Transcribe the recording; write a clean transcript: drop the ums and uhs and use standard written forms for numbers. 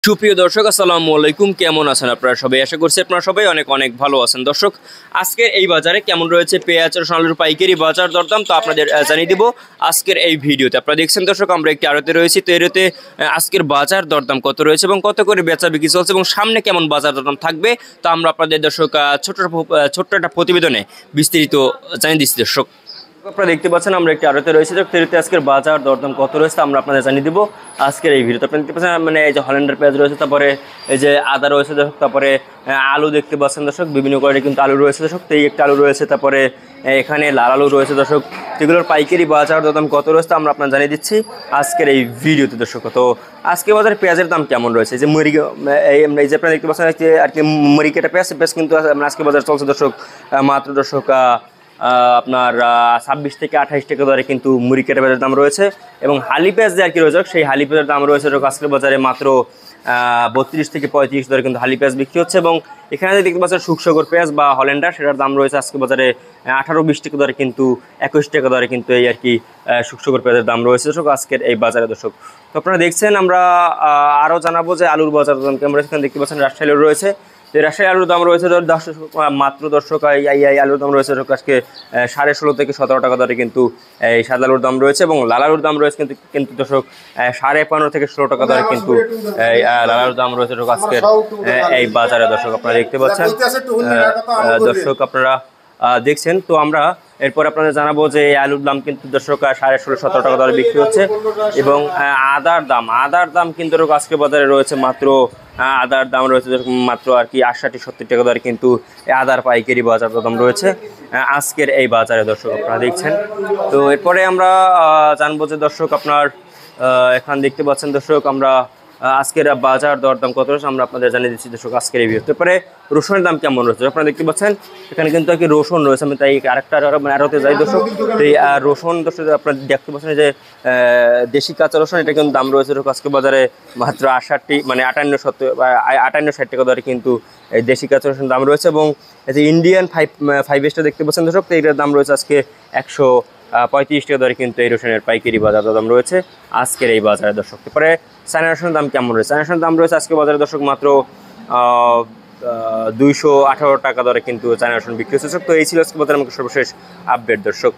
সুপ্রিয় দর্শক আসসালামু আলাইকুম, কেমন আছেন আপনারা সবাই? আশা করছি আপনারা সবাই অনেক অনেক ভালো আছেন। দর্শক, আজকের এই বাজারে কেমন রয়েছে পেঁয়াজ রসুন আলুর পাইকারি বাজার দরদাম তো আপনাদের জানিয়ে দিব আজকের এই ভিডিওতে। আপনারা দেখছেন দর্শক, আমরা একটি আড়তে রয়েছি, তো এরতে আজকের বাজার দরদাম কত রয়েছে এবং কত করে বেচা বিক্রি চলছে এবং সামনে কেমন বাজার দরদাম থাকবে তো আমরা আপনাদের দর্শক ছোট্ট একটা প্রতিবেদনে বিস্তারিত জানিয়ে দিচ্ছি। দর্শক, আপনারা দেখতে পাচ্ছেন আমরা একটি আড়তে রয়েছে, তেরিতে আজকের বাজার দরদাম কত রয়েছে আমরা আপনাদের জানিয়ে দিব আজকের এই ভিডিওতে। আপনারা দেখতে পাচ্ছেন মানে এই যে হল্যান্ডার পেঁয়াজ রয়েছে, তারপরে এই যে আদা রয়েছে দর্শক, তারপরে আলু দেখতে পাচ্ছেন দর্শক, বিভিন্ন কোয়ালিটি কিন্তু আলু রয়েছে দর্শক, তো এই একটা আলু রয়েছে, তারপরে এখানে লাল আলু রয়েছে দর্শক। এগুলোর পাইকারি বাজার দরদাম কত রয়েছে আমরা আপনারা জানিয়ে দিচ্ছি আজকের এই ভিডিওতে দর্শক। তো আজকে বাজারে পেঁয়াজের দাম কেমন রয়েছে, যে এই যে আপনারা দেখতে পাচ্ছেন আর কি মরিকেটা পেঁয়াজ কিন্তু আজকে বাজার চলছে দর্শক মাত্র দর্শক আপনার 26 থেকে 28 টাকা দরে কিন্তু মুড়ি কেটে পেঁয়াজের দাম রয়েছে এবং হালি পেঁয়াজ যে আর কি রয়েছে সেই হালি পেঁয়াজের দাম রয়েছে আজকের বাজারে মাত্র 32 থেকে 35 দরে কিন্তু হালি পেঁয়াজ বিক্রি হচ্ছে। এবং এখানে যে দেখতে পাচ্ছেন শুকসাগর পেঁয়াজ বা হল্যান্ডার, সেটার দাম রয়েছে আজকে বাজারে 18-20 টাকা দরে কিন্তু 21 টাকা দরে কিন্তু এই আর কি শুকসাগর পেঁয়াজের দাম রয়েছে দর্শক আজকের এই বাজারে দর্শক। তো আপনারা দেখছেন, আমরা আরও জানাবো যে আলুর বাজার দাম কেমন রয়েছে। এখানে দেখতে পাচ্ছেন রাজশাহী আলু রয়েছে, রাজশাহী আলুর দাম রয়েছে মাত্র দর্শক এই আলুর দাম রয়েছে আজকে 16.5 থেকে 17 টাকা দরে কিন্তু এই সাদা আলুর দাম রয়েছে এবং লাল আলুর দাম রয়েছে কিন্তু দর্শক 15.5 থেকে 16 টাকা দরে কিন্তু এই লাল আলুর দাম রয়েছে আজকে এই বাজারে দর্শক। আপনারা দেখতে পাচ্ছেন দর্শক, আপনারা দেখছেন। তো আমরা এরপর আপনাদের জানাবো যে এই আলুর দাম কিন্তু দর্শক 16.5-17 টাকা দরে বিক্রি হচ্ছে এবং আদার দাম কিন্তু আজকে বাজারে রয়েছে মাত্র আদার দাম রয়েছে মাত্র আর কি 68-70 টাকা দরে কিন্তু আদার পাইকারি বাজার দাম রয়েছে আজকের এই বাজারে দর্শক। আপনারা দেখছেন। তো এরপরে আমরা জানবো যে দর্শক আপনার এখানে দেখতে পাচ্ছেন দর্শক, আমরা আজকের বাজার দরদাম কত রয়েছে আমরা আপনাদের জানিয়ে দিচ্ছি দর্শক আজকের এই ভিডিও। তারপরে রসুনের দাম কেমন রয়েছে আপনারা দেখতে পাচ্ছেন, এখানে কিন্তু আর কি রসুন রয়েছে। আমি তাই আরেকটা আরতে যাই দর্শক। তো এই রসুন দর্শক আপনারা দেখতে পাচ্ছেন যে দেশি কাঁচা রসুন, এটা কিন্তু দাম রয়েছে আজকে বাজারে মাত্র 58-60 টাকা দরে কিন্তু এই দেশি কাঁচা রসুন দাম রয়েছে এবং এই যে ইন্ডিয়ান 5 দেখতে পাচ্ছেন দর্শক, তো এটার দাম রয়েছে আজকে 135 টাকা দরে কিন্তু এই রসুনের পাইকারি বাজার দাম রয়েছে আজকের এই বাজারে দর্শক। তারপরে চায়না রসুনের দাম কেমন রয়েছে, চায়না রসুনের দাম রয়েছে আজকে বাজারে দর্শক মাত্র 218 টাকা দরে কিন্তু চায়না রসুন বিক্রি হচ্ছে। তো এই ছিল আজকে বাজারে আমাকে সর্বশেষ আপডেট দর্শক।